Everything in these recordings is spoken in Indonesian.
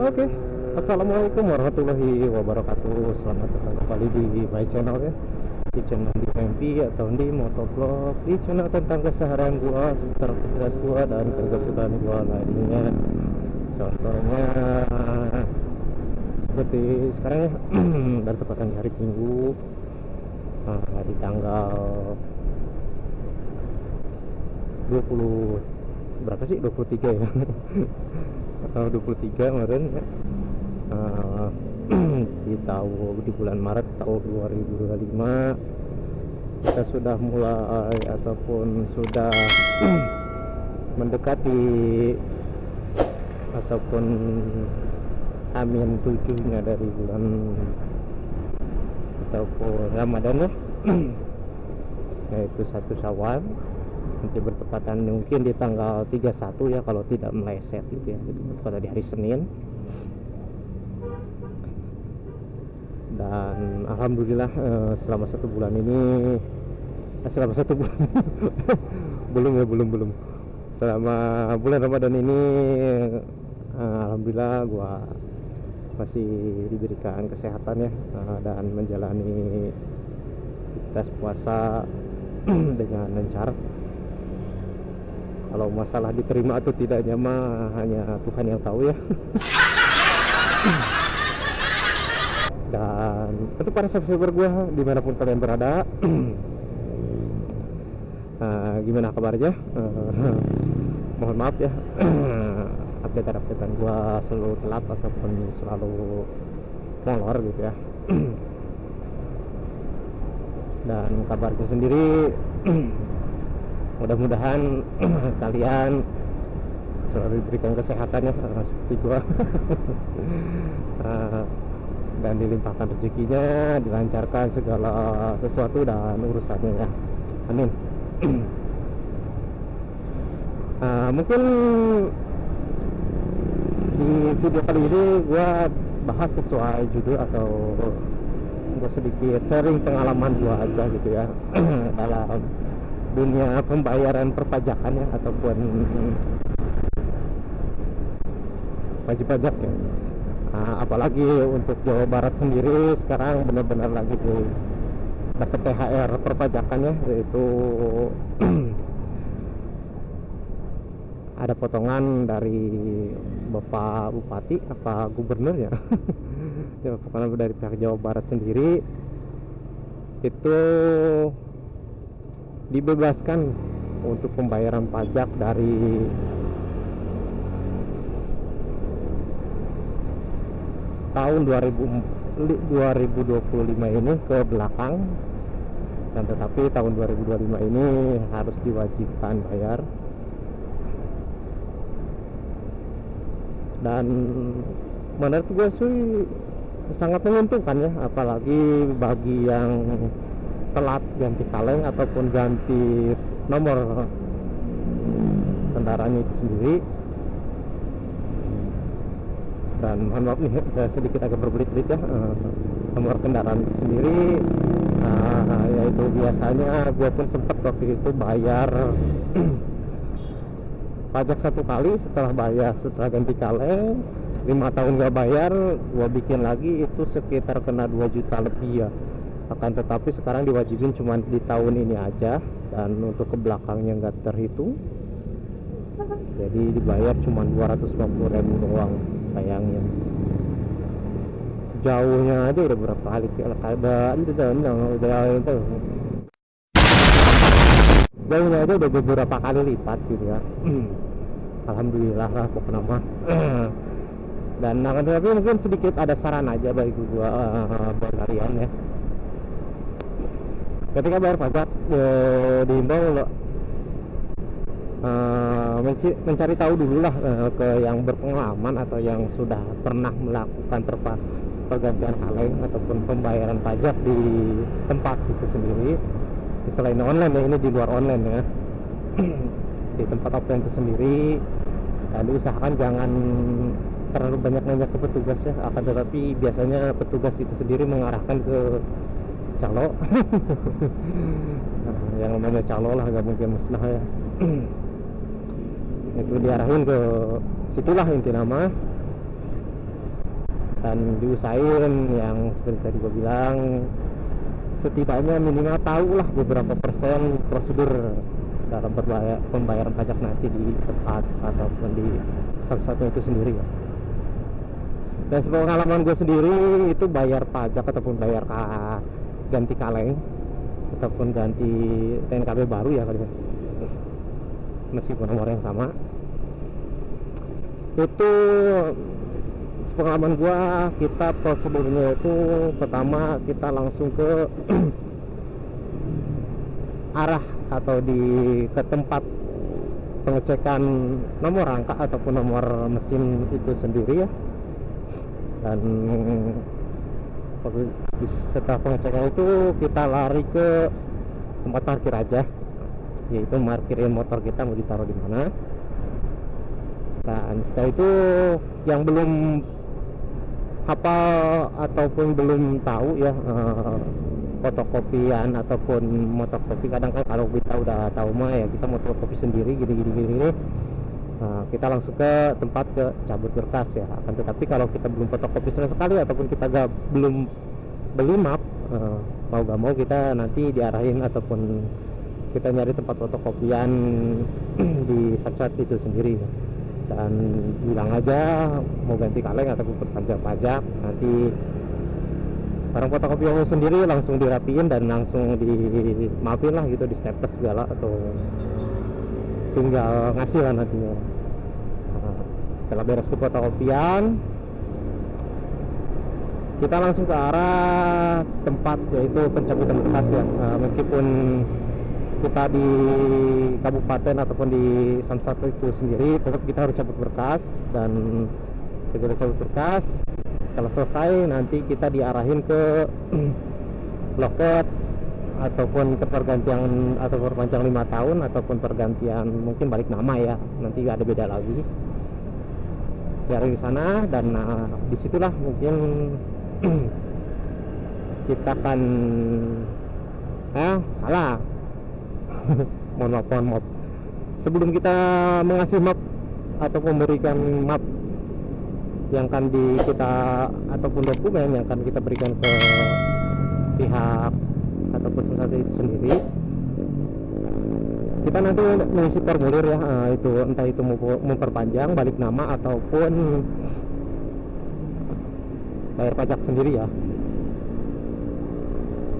Oke, Assalamualaikum warahmatullahi wabarakatuh. Selamat datang kembali di my channel ya, di channel di MP atau di motovlog, di channel tentang keseharian gua, seputar aktivitas gua dan kegiatan gua lainnya. Contohnya seperti sekarang ya, dan tepatnya di hari Minggu, di tanggal 20 berapa sih, 23 ya. Atau 23 kemarin ya. Di bulan Maret tahun 2025 kita sudah mulai ataupun sudah mendekati ataupun amin 7-nya dari bulan ataupun Ramadan ya. Yaitu 1 Syawal, nanti bertepatan mungkin di tanggal 31 ya, kalau tidak meleset gitu ya, itu bertepatan di hari Senin. Dan alhamdulillah selama 1 bulan ini selama 1 bulan belum selama bulan Ramadan ini alhamdulillah gua masih diberikan kesehatan ya, dan menjalani aktivitas puasa dengan lancar. Kalau masalah diterima atau tidaknya mah hanya Tuhan yang tahu ya. Dan untuk para subscriber gue dimanapun kalian berada, gimana kabarnya? Mohon maaf ya, update-updatean gue selalu telat ataupun selalu molor gitu ya. Dan kabarnya sendiri mudah-mudahan kalian selalu diberikan kesehatan ya, seperti gua. Dan dilimpahkan rezekinya, dilancarkan segala sesuatu dan urusannya ya, amin. Mungkin di video kali ini gua bahas sesuai judul atau gua sedikit sharing pengalaman gua aja gitu ya dalam dunia pembayaran perpajakan ya, ataupun wajib pajak ya. Apalagi untuk Jawa Barat sendiri sekarang benar-benar lagi dapat THR perpajakannya, yaitu ada potongan dari Bapak Bupati apa Gubernur ya, ya pokoknya dari pihak Jawa Barat sendiri itu dibebaskan untuk pembayaran pajak dari tahun 2025 ini ke belakang, dan tetapi tahun 2025 ini harus diwajibkan bayar. Dan menurut gue sih sangat menguntungkan ya, apalagi bagi yang telat ganti kaleng ataupun ganti nomor kendaraannya itu sendiri. Dan mohon maaf nih, saya sedikit agak berbelit-belit ya, nomor kendaraan itu sendiri, yaitu biasanya gue pun sempat waktu itu bayar pajak 1 kali, setelah ganti kaleng 5 tahun gak bayar, gue bikin lagi itu sekitar kena 2 juta lebih ya. Akan tetapi sekarang diwajibin cuma di tahun ini aja, dan untuk ke belakangnya nggak terhitung, jadi dibayar cuma 250.000 doang. Sayangnya jauhnya aja udah berapa kali jauhnya aja udah beberapa kali lipat gitu ya. Alhamdulillah lah pokoknya mah. Dan akan tetapi mungkin sedikit ada saran aja bagi gua buat kalian ya, ketika bayar pajak diimbau lo mencari tahu dulu lah ke yang berpengalaman atau yang sudah pernah melakukan pergantian kaleng ataupun pembayaran pajak di tempat itu sendiri, selain online ya, ini di luar online ya. Di tempat offline itu sendiri, dan diusahakan jangan terlalu banyak nanya ke petugas ya, akan tetapi biasanya petugas itu sendiri mengarahkan ke calo. Yang namanya calo lah, gak mungkin musnah ya. Itu diarahin ke situlah inti nama. dan diusahain yang seperti tadi gue bilang, setidaknya minimal tahu lah beberapa persen prosedur dalam pembayaran pajak nanti di tempat ataupun di satu-satu itu sendiri ya. Dan sepengalaman gue sendiri itu bayar pajak ataupun bayar ganti kaleng ataupun ganti TNKB baru ya kali ya, meskipun nomor yang sama, itu sepengalaman gua, kita prosedurnya itu pertama kita langsung ke arah atau ke tempat pengecekan nomor rangka ataupun nomor mesin itu sendiri ya. Dan setelah pengecekan itu kita lari ke tempat parkir aja, yaitu parkirin motor kita mau ditaruh di mana. Dan setelah itu yang belum hafal ataupun belum tahu ya fotokopian ataupun motokopi, kadang kan kalau kita udah tahu mah ya kita motokopi sendiri gini. Kita langsung ke tempat ke cabut berkas ya. Akan tetapi kalau kita belum fotokopi sama sekali ataupun kita belum beli map, mau gak mau kita nanti diarahin ataupun kita nyari tempat fotokopian di Samsat itu sendiri ya. Dan bilang aja mau ganti kaleng ataupun perpanjang pajak, nanti barang fotokopiannya sendiri langsung dirapiin dan langsung dimaafin lah gitu, di staples segala atau tinggal ngasih lah nantinya. Setelah beres ke fotokopian, kita langsung ke arah tempat yaitu pencabutan berkas ya. Meskipun kita di kabupaten ataupun di Samsat itu sendiri, tetap kita harus cabut berkas. Dan kita cabut berkas, setelah selesai nanti kita diarahin ke loket ataupun ke pergantian atau perpanjang 5 tahun ataupun pergantian mungkin balik nama ya, nanti ada beda lagi dari sana. Dan disitulah mungkin kita akan salah mohon maaf, sebelum kita mengasih map atau memberikan map yang akan kita ataupun dokumen yang akan kita berikan ke pihak ataupun Samsat itu sendiri, kita nanti mengisi formulir ya, itu entah itu memperpanjang balik nama ataupun bayar pajak sendiri ya.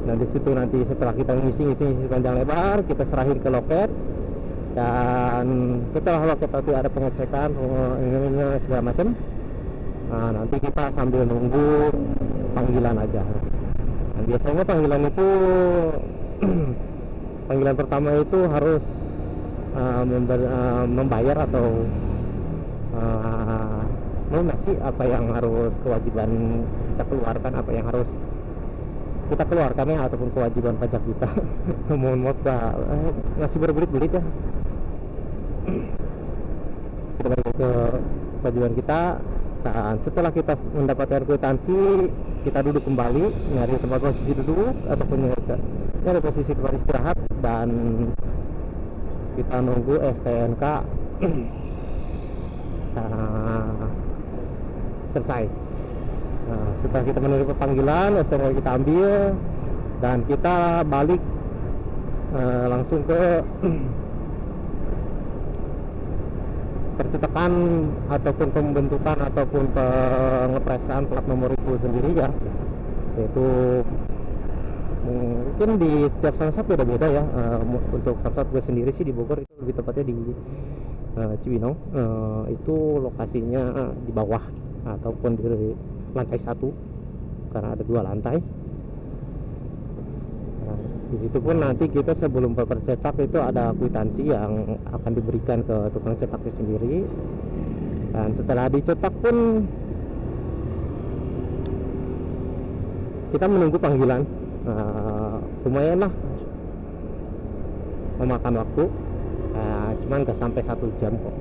Nah di situ nanti setelah kita ngisi panjang lebar, kita serahin ke loket. Dan setelah loket nanti ada pengecekan ini segala macam, nanti kita sambil nunggu panggilan aja. Dan biasanya panggilan itu panggilan pertama itu harus membayar atau melunasi apa yang harus kewajiban kita keluarkan, apa yang harus kita keluarkan ya, ataupun kewajiban pajak kita. Mohon maaf ngasih berbelit-belit ya. Kita balik ke kewajiban kita. Dan setelah kita mendapatkan kwitansi, kita duduk kembali, nyari tempat posisi duduk ataupun nyari posisi tempat istirahat, dan kita nunggu STNK selesai. Setelah kita menerima panggilan, STNK kita ambil dan kita balik langsung ke percetakan ataupun pembentukan ataupun pengepresan plat nomor itu sendiri ya. Yaitu mungkin di setiap Samsat beda-beda ya. Untuk Samsat gue sendiri sih di Bogor, itu lebih tepatnya di Cibinong. Itu lokasinya di bawah ataupun di lantai 1 karena ada 2 lantai. Di situ pun nanti kita sebelum bercetak itu ada kwitansi yang akan diberikan ke tukang cetaknya sendiri. Dan setelah dicetak pun kita menunggu panggilan. Lumayan lah memakan waktu, cuman gak sampai 1 jam kok.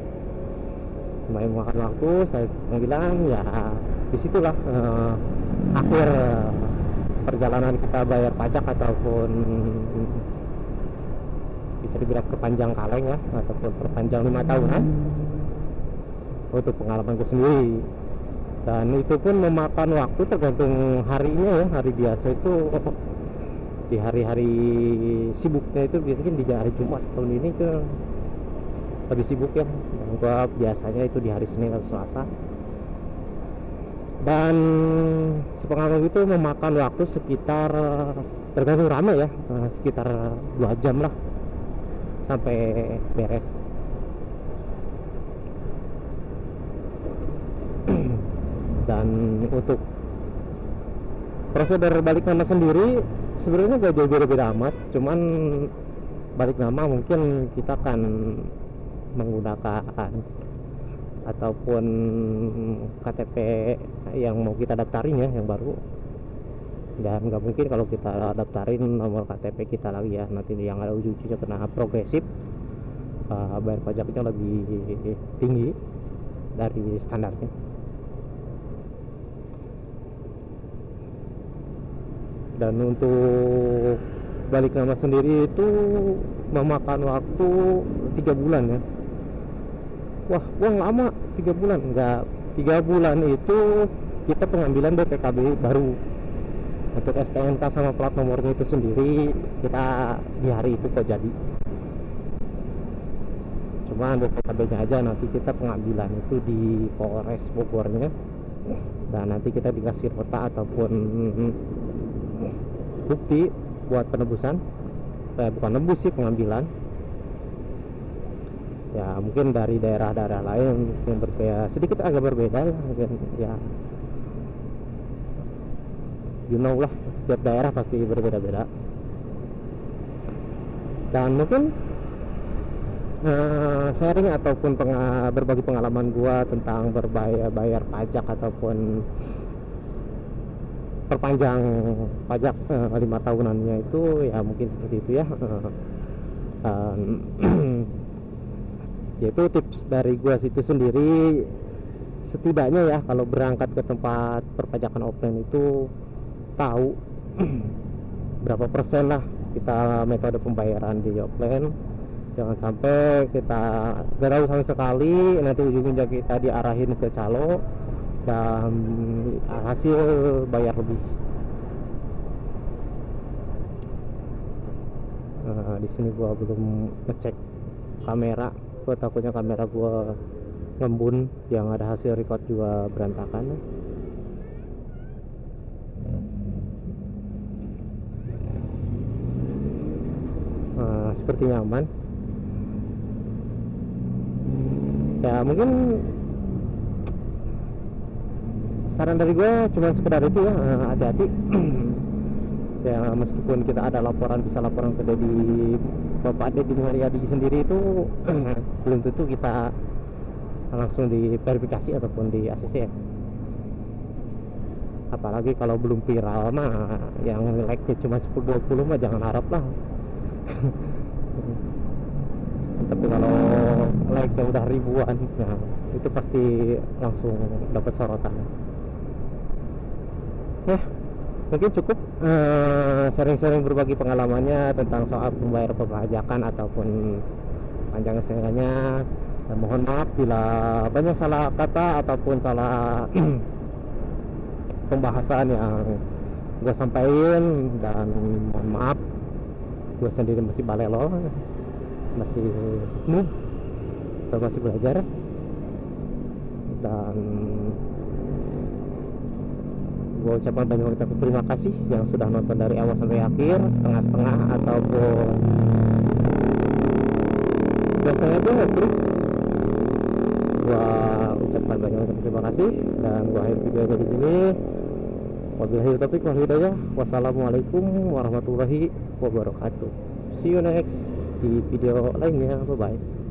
Lumayan memakan waktu. Saya panggilan ya, disitulah akhir perjalanan kita bayar pajak ataupun bisa dibilang perpanjang kaleng ya, ataupun perpanjang 5 tahunan. Untuk pengalaman gue sendiri dan itu pun memakan waktu tergantung harinya ya. Hari biasa itu di hari-hari sibuknya itu mungkin di hari Jumat, tahun ini tuh lebih sibuk ya. Dan gua biasanya itu di hari Senin atau Selasa, dan sepengalaman itu memakan waktu sekitar, tergantung rame ya, sekitar 2 jam lah sampai beres. Dan untuk prosedur balik nama sendiri sebenarnya gak jauh beda-beda amat, cuman balik nama mungkin kita akan menggunakan ataupun KTP yang mau kita daftarin ya, yang baru. Dan nggak mungkin kalau kita daftarin nomor KTP kita lagi ya, nanti yang ada ujung-ujungnya kena progresif, bayar pajaknya lebih tinggi dari standarnya. Dan untuk balik nama sendiri itu memakan waktu 3 bulan ya. Wah, uang lama 3 bulan. Enggak, 3 bulan itu kita pengambilan BPKB baru. Untuk STNK sama plat nomornya itu sendiri kita di hari itu kok jadi. Cuma BPKB nya aja nanti kita pengambilan itu di Polres Bogornya. Dan nanti kita dikasih nota ataupun bukti buat penebusan. Bukan nebus sih, pengambilan. Ya mungkin dari daerah-daerah lain yang berbeda, sedikit agak berbeda ya, mungkin ya, you know lah, tiap daerah pasti berbeda-beda. Dan mungkin sharing ataupun berbagi pengalaman gua tentang bayar pajak ataupun perpanjang pajak 5 tahunannya itu ya, mungkin seperti itu ya. Yaitu tips dari gua situ sendiri, setidaknya ya kalau berangkat ke tempat perpajakan offline itu tahu berapa persen lah kita metode pembayaran di offline. Jangan sampai kita gak tahu sama sekali, nanti ujung-ujungnya kita diarahin ke calo dan hasil bayar lebih. Di sini gua belum ngecek kamera, gua takutnya kamera gua ngembun, yang ada hasil record juga berantakan. Sepertinya aman ya. Mungkin saran dari gue cuma sekedar itu ya, hati-hati. Ya meskipun kita ada laporan, bisa laporan ke Bapak Deddy Mulyadi sendiri itu belum tentu kita langsung diverifikasi ataupun di ACC ya. Apalagi kalau belum viral mah, yang like-nya cuma 10-20 mah jangan harap lah. Tapi kalau like-nya udah ribuan, nah itu pasti langsung dapat sorotan ya. Mungkin cukup sering-sering berbagi pengalamannya tentang soal pembayaran perpajakan ataupun panjang setengahnya. Dan mohon maaf bila banyak salah kata ataupun salah pembahasan yang gue sampaikan, dan mohon maaf, gue sendiri masih balelo, masih noob atau masih belajar. Dan gue ucapkan banyak terima kasih yang sudah nonton dari awal sampai akhir, setengah-setengah ataupun biasanya gue ngeklik. Gue ucapkan banyak terima kasih dan gue akhir videonya di sini. Wabillahi taufiq wal hidayah. Wassalamualaikum warahmatullahi wabarakatuh. See you next di video lainnya. Bye bye.